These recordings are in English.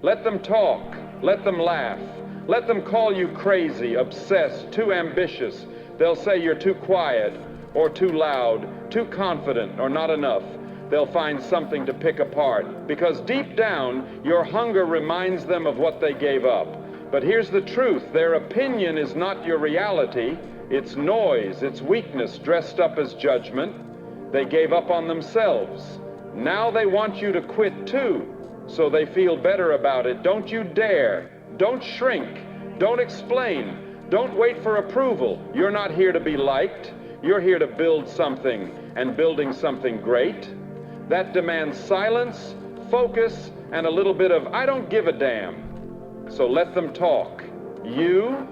Let them talk. Let them laugh. Let them call you crazy, obsessed, too ambitious. They'll say you're too quiet or too loud, too confident or not enough. They'll find something to pick apart, because deep down, your hunger reminds them of what they gave up. But here's the truth. Their opinion is not your reality. It's noise, it's weakness dressed up as judgment. They gave up on themselves. Now they want you to quit too, so they feel better about it. Don't you dare. Don't shrink. Don't explain. Don't wait for approval. You're not here to be liked. You're here to build something, and building something great. That demands silence, focus, and a little bit of I don't give a damn. So let them talk. You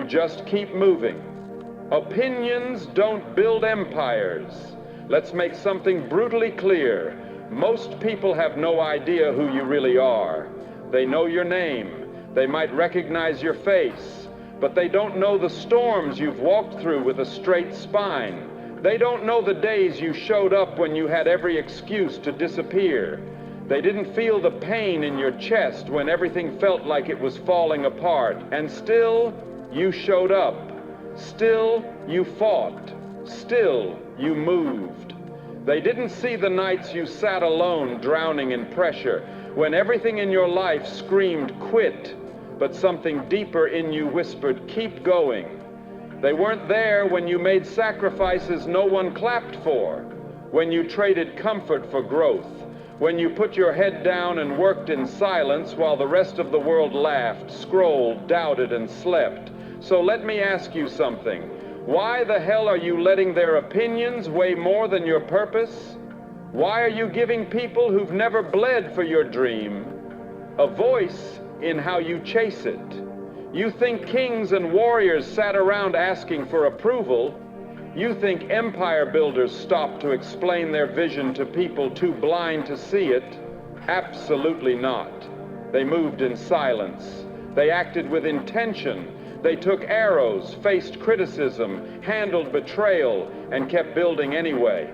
just keep moving. Opinions don't build empires. Let's make something brutally clear. Most people have no idea who you really are. They know your name. They might recognize your face, but they don't know the storms you've walked through with a straight spine. They don't know the days you showed up when you had every excuse to disappear. They didn't feel the pain in your chest when everything felt like it was falling apart. And still, you showed up. Still, you fought. Still, you moved. They didn't see the nights you sat alone, drowning in pressure, when everything in your life screamed, quit, but something deeper in you whispered, keep going. They weren't there when you made sacrifices no one clapped for, when you traded comfort for growth, when you put your head down and worked in silence while the rest of the world laughed, scrolled, doubted, and slept. So let me ask you something. Why the hell are you letting their opinions weigh more than your purpose? Why are you giving people who've never bled for your dream a voice in how you chase it? You think kings and warriors sat around asking for approval. You think empire builders stopped to explain their vision to people too blind to see it. Absolutely not. They moved in silence. They acted with intention. They took arrows, faced criticism, handled betrayal, and kept building anyway.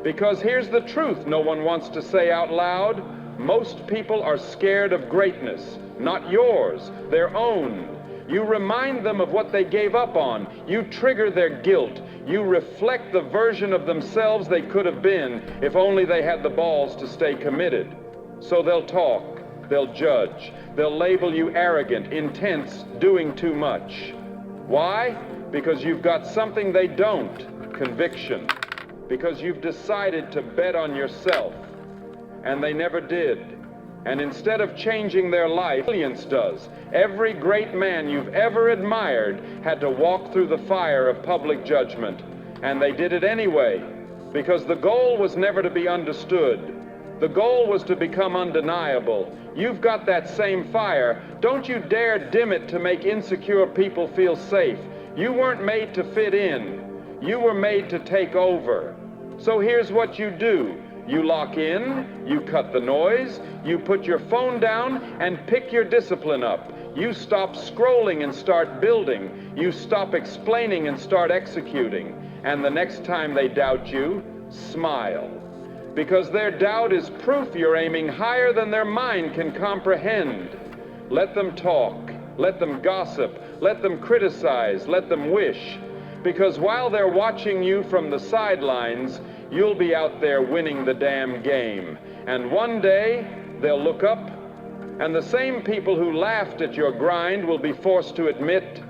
Because here's the truth no one wants to say out loud. Most people are scared of greatness, not yours, their own. You remind them of what they gave up on. You trigger their guilt. You reflect the version of themselves they could have been if only they had the balls to stay committed. So they'll talk, they'll judge, they'll label you arrogant, intense, doing too much. Why? Because you've got something they don't, conviction. Because you've decided to bet on yourself, and they never did. And instead of changing their life, brilliance does. Every great man you've ever admired had to walk through the fire of public judgment, and they did it anyway, because the goal was never to be understood. The goal was to become undeniable. You've got that same fire. Don't you dare dim it to make insecure people feel safe. You weren't made to fit in. You were made to take over. So here's what you do. You lock in, you cut the noise, you put your phone down and pick your discipline up. You stop scrolling and start building. You stop explaining and start executing. And the next time they doubt you, smile. Because their doubt is proof you're aiming higher than their mind can comprehend. Let them talk, let them gossip, let them criticize, let them wish. Because while they're watching you from the sidelines, you'll be out there winning the damn game. And one day, they'll look up, and the same people who laughed at your grind will be forced to admit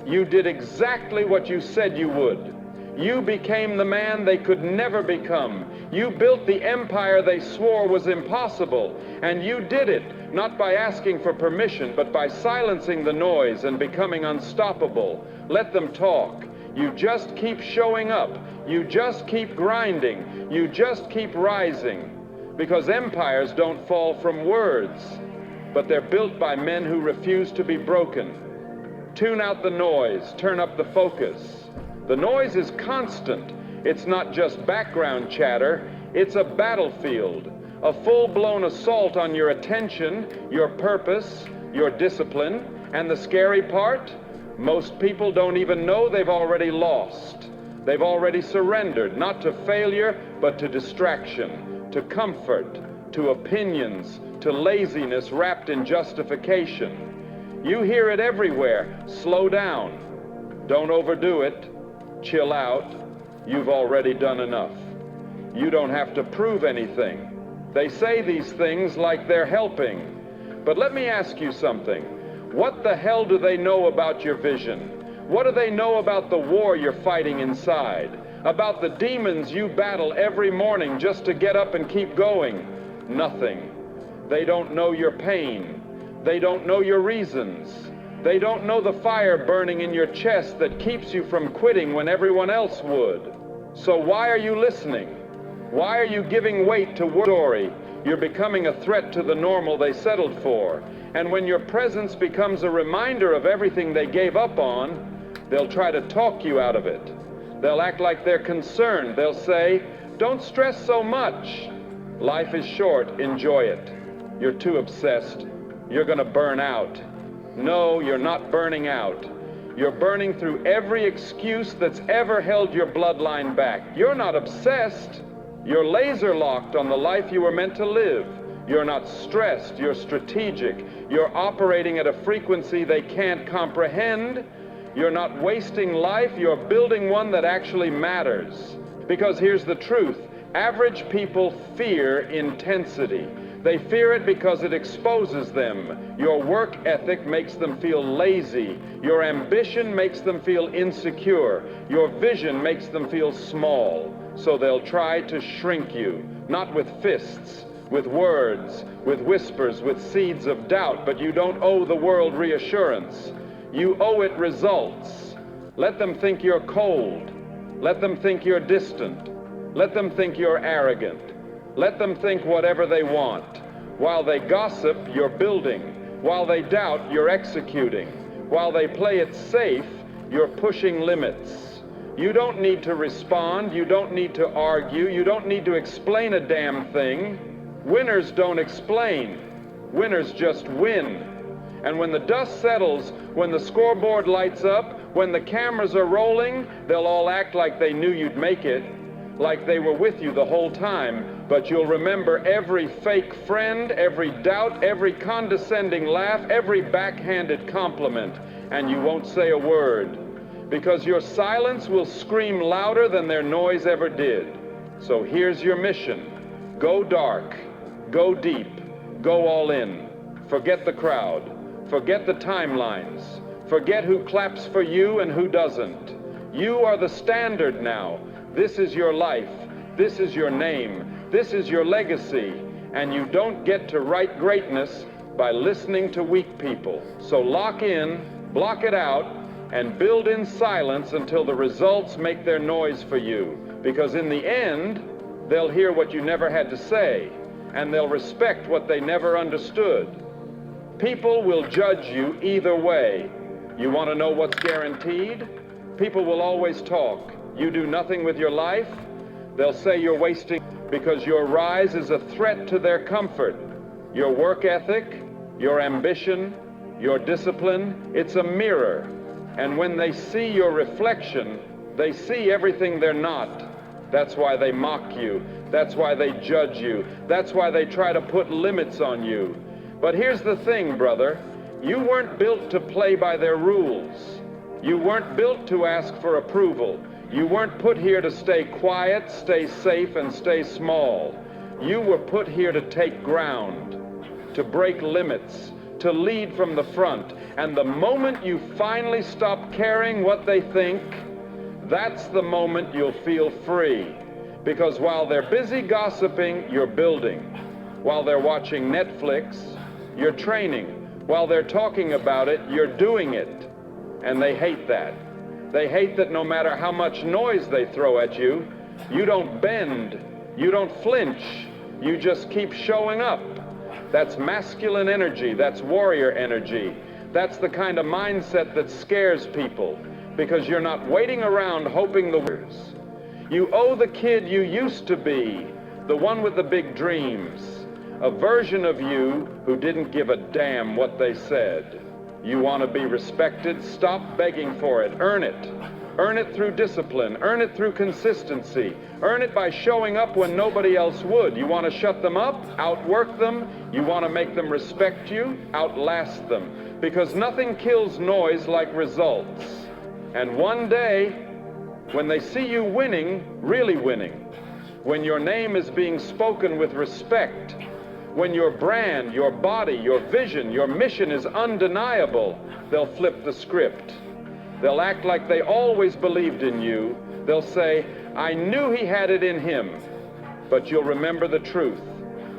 you did exactly what you said you would. You became the man they could never become. You built the empire they swore was impossible. And you did it, not by asking for permission, but by silencing the noise and becoming unstoppable. Let them talk. You just keep showing up. You just keep grinding. You just keep rising. Because empires don't fall from words, but they're built by men who refuse to be broken. Tune out the noise. Turn up the focus. The noise is constant. It's not just background chatter. It's a battlefield, a full-blown assault on your attention, your purpose, your discipline. And the scary part? Most people don't even know they've already lost. They've already surrendered, not to failure, but to distraction, to comfort, to opinions, to laziness wrapped in justification. You hear it everywhere. Slow down. Don't overdo it. Chill out. You've already done enough. You don't have to prove anything. They say these things like they're helping. But let me ask you something. What the hell do they know about your vision? What do they know about the war you're fighting inside? About the demons you battle every morning just to get up and keep going? Nothing. They don't know your pain. They don't know your reasons. They don't know the fire burning in your chest that keeps you from quitting when everyone else would. So why are you listening? Why are you giving weight to word story? You're becoming a threat to the normal they settled for. And when your presence becomes a reminder of everything they gave up on, they'll try to talk you out of it. They'll act like they're concerned. They'll say, don't stress so much. Life is short, enjoy it. You're too obsessed. You're gonna burn out. No, you're not burning out. You're burning through every excuse that's ever held your bloodline back. You're not obsessed. You're laser locked on the life you were meant to live. You're not stressed. You're strategic. You're operating at a frequency they can't comprehend. You're not wasting life. You're building one that actually matters. Because here's the truth. Average people fear intensity. They fear it because it exposes them. Your work ethic makes them feel lazy. Your ambition makes them feel insecure. Your vision makes them feel small. So they'll try to shrink you, not with fists, with words, with whispers, with seeds of doubt, but you don't owe the world reassurance. You owe it results. Let them think you're cold. Let them think you're distant. Let them think you're arrogant. Let them think whatever they want. While they gossip, you're building. While they doubt, you're executing. While they play it safe, you're pushing limits. You don't need to respond. You don't need to argue. You don't need to explain a damn thing. Winners don't explain. Winners just win. And when the dust settles, when the scoreboard lights up, when the cameras are rolling, they'll all act like they knew you'd make it, like they were with you the whole time. But you'll remember every fake friend, every doubt, every condescending laugh, every backhanded compliment, and you won't say a word. Because your silence will scream louder than their noise ever did. So here's your mission. Go dark, go deep, go all in. Forget the crowd, forget the timelines, forget who claps for you and who doesn't. You are the standard now. This is your life, this is your name, this is your legacy, and you don't get to write greatness by listening to weak people. So lock in, block it out, and build in silence until the results make their noise for you. Because in the end, they'll hear what you never had to say, and they'll respect what they never understood. People will judge you either way. You want to know what's guaranteed? People will always talk. You do nothing with your life, they'll say you're wasting, because your rise is a threat to their comfort. Your work ethic, your ambition, your discipline, it's a mirror. And when they see your reflection, they see everything they're not. That's why they mock you. That's why they judge you. That's why they try to put limits on you. But here's the thing, brother. You weren't built to play by their rules. You weren't built to ask for approval. You weren't put here to stay quiet, stay safe, and stay small. You were put here to take ground, to break limits, to lead from the front. And the moment you finally stop caring what they think, that's the moment you'll feel free. Because while they're busy gossiping, you're building. While they're watching Netflix, you're training. While they're talking about it, you're doing it. And they hate that. They hate that no matter how much noise they throw at you, you don't bend, you don't flinch, you just keep showing up. That's masculine energy, that's warrior energy. That's the kind of mindset that scares people, because you're not waiting around hoping the worst. You owe the kid you used to be, the one with the big dreams, a version of you who didn't give a damn what they said. You want to be respected? Stop begging for it. Earn it. Earn it through discipline. Earn it through consistency. Earn it by showing up when nobody else would. You want to shut them up? Outwork them. You want to make them respect you? Outlast them. Because nothing kills noise like results. And one day, when they see you winning, really winning, when your name is being spoken with respect, when your brand, your body, your vision, your mission is undeniable, they'll flip the script. They'll act like they always believed in you. They'll say, I knew he had it in him. But you'll remember the truth.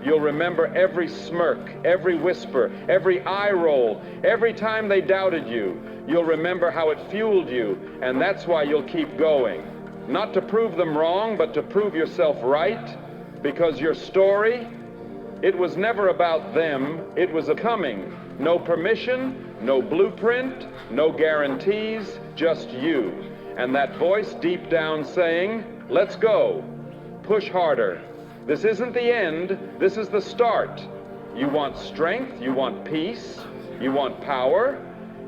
You'll remember every smirk, every whisper, every eye roll, every time they doubted you. You'll remember how it fueled you, and that's why you'll keep going. Not to prove them wrong, but to prove yourself right, because your story, it was never about them, it was a coming. No permission, no blueprint, no guarantees, just you. And that voice deep down saying, let's go, push harder. This isn't the end, this is the start. You want strength, you want peace, you want power.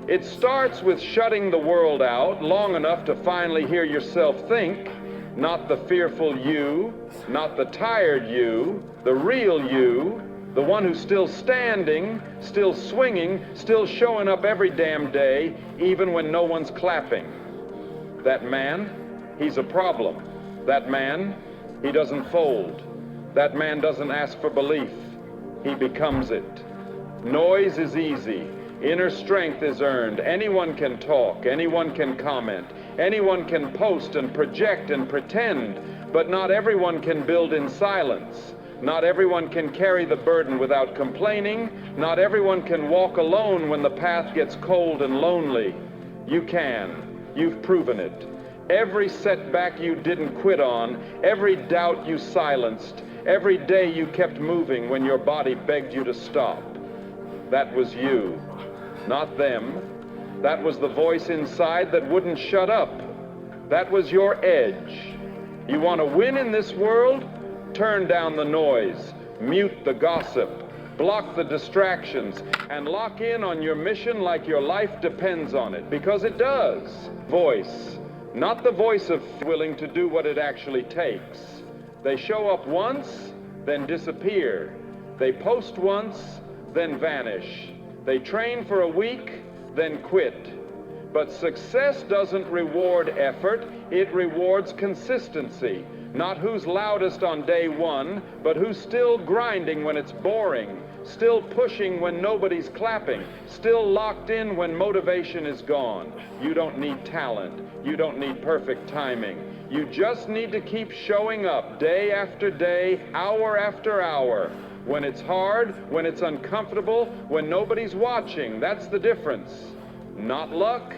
It starts with shutting the world out long enough to finally hear yourself think, not the fearful you, not the tired you, the real you, the one who's still standing, still swinging, still showing up every damn day, even when no one's clapping. That man, he's a problem. That man, he doesn't fold. That man doesn't ask for belief. He becomes it. Noise is easy. Inner strength is earned. Anyone can talk. Anyone can comment. Anyone can post and project and pretend. But not everyone can build in silence. Not everyone can carry the burden without complaining. Not everyone can walk alone when the path gets cold and lonely. You can. You've proven it. Every setback you didn't quit on, every doubt you silenced, every day you kept moving when your body begged you to stop. That was you, not them. That was the voice inside that wouldn't shut up. That was your edge. You want to win in this world? Turn down the noise, mute the gossip, block the distractions, and lock in on your mission like your life depends on it, because it does. Voice, not the voice of willing to do what it actually takes. They show up once, then disappear. They post once, then vanish. They train for a week, then quit. But success doesn't reward effort, it rewards consistency. Not who's loudest on day one, but who's still grinding when it's boring, still pushing when nobody's clapping, still locked in when motivation is gone. You don't need talent. You don't need perfect timing. You just need to keep showing up day after day, hour after hour. When it's hard, when it's uncomfortable, when nobody's watching, that's the difference. Not luck,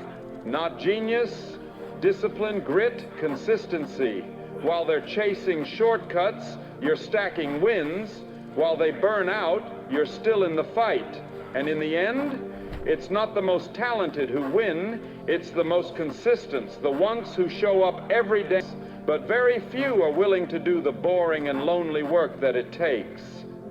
not genius, discipline, grit, consistency. While they're chasing shortcuts, you're stacking wins. While they burn out, you're still in the fight. And in the end, it's not the most talented who win, it's the most consistent, the ones who show up every day. But very few are willing to do the boring and lonely work that it takes,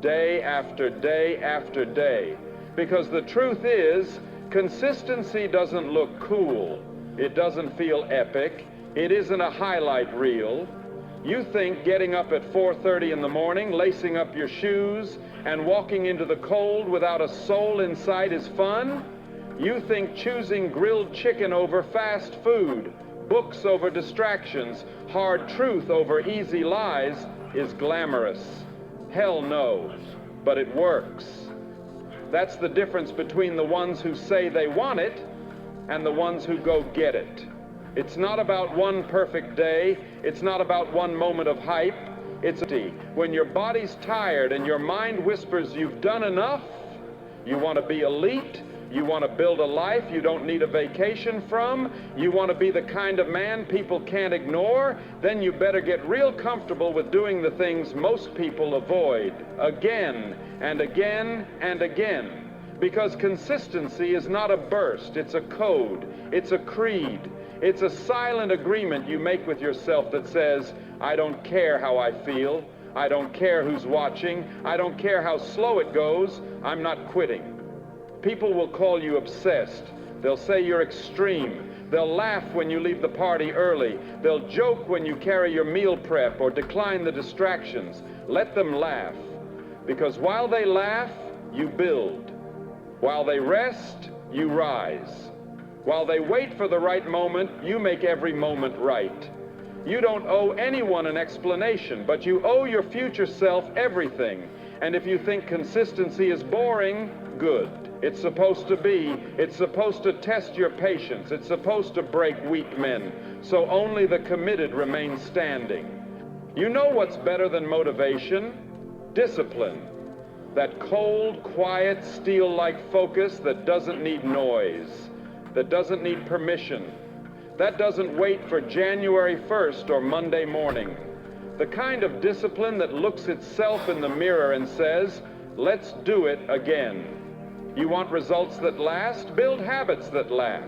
day after day after day. Because the truth is, consistency doesn't look cool. It doesn't feel epic. It isn't a highlight reel. You think getting up at 4:30 in the morning, lacing up your shoes, and walking into the cold without a soul in sight is fun? You think choosing grilled chicken over fast food, books over distractions, hard truth over easy lies is glamorous. Hell no, but it works. That's the difference between the ones who say they want it and the ones who go get it. It's not about one perfect day. It's not about one moment of hype. It's when your body's tired and your mind whispers you've done enough, you want to be elite, you want to build a life you don't need a vacation from, you want to be the kind of man people can't ignore, then you better get real comfortable with doing the things most people avoid, again and again and again. Because consistency is not a burst, it's a code, it's a creed. It's a silent agreement you make with yourself that says, I don't care how I feel, I don't care who's watching, I don't care how slow it goes, I'm not quitting. People will call you obsessed. They'll say you're extreme. They'll laugh when you leave the party early. They'll joke when you carry your meal prep or decline the distractions. Let them laugh, because while they laugh, you build. While they rest, you rise. While they wait for the right moment, you make every moment right. You don't owe anyone an explanation, but you owe your future self everything. And if you think consistency is boring, good. It's supposed to be. It's supposed to test your patience. It's supposed to break weak men. So only the committed remain standing. You know what's better than motivation? Discipline. That cold, quiet, steel-like focus that doesn't need noise, that doesn't need permission, that doesn't wait for January 1st or Monday morning. The kind of discipline that looks itself in the mirror and says, let's do it again. You want results that last? Build habits that last.